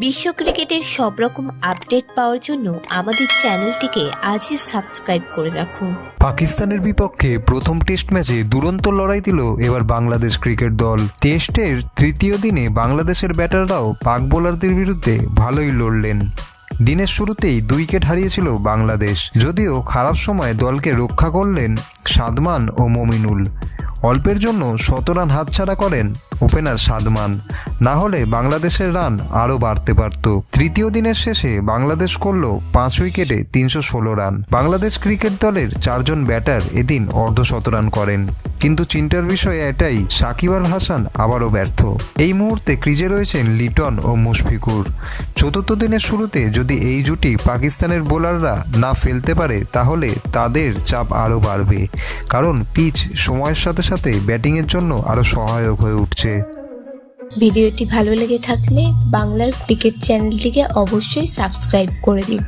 বিশ্ব ক্রিকেটের সব রকম আপডেট পাওয়ার জন্য আমাদের চ্যানেলটিকে আজই সাবস্ক্রাইব করে রাখুন। পাকিস্তানের বিপক্ষে প্রথম টেস্ট ম্যাচে দুরন্ত লড়াই দিল এবার বাংলাদেশ ক্রিকেট দল। টেস্টের তৃতীয় দিনে বাংলাদেশের ব্যাটাররাও পাক বোলারদের বিরুদ্ধে ভালোই লড়লেন। দিনের শুরুতেই 2 উইকেট হারিয়েছিল বাংলাদেশ, যদিও খারাপ সময় দলকে রক্ষা করলেন সাদমান ও মমিনুল। অল্পের জন্য 17 রান হাতছাড়া করেন ওপেনার সাদমান, না হলে বাংলাদেশের রান আরও বাড়তে পারত। তৃতীয় দিনের শেষে বাংলাদেশ করল 5 উইকেটে 316 রান। বাংলাদেশ ক্রিকেট দলের 4 জন ব্যাটার এদিন অর্ধশতরান করেন, কিন্তু চিন্তার বিষয় এটাই, সাকিব আল হাসান আবারও ব্যর্থ। এই মুহূর্তে ক্রিজে রয়েছেন লিটন ও মুশফিকুর। চতুর্থ দিনের শুরুতে যদি এই জুটি পাকিস্তানের বোলাররা না ফেলতে পারে তাহলে তাদের চাপ আরও বাড়বে, কারণ পিচ সময়ের সাথে সাথে ব্যাটিংয়ের জন্য আরও সহায়ক হয়ে উঠছে। ভিডিওটি ভালো লেগে থাকলে বাংলার ক্রিকেট চ্যানেলটিকে অবশ্যই সাবস্ক্রাইব করে দিন।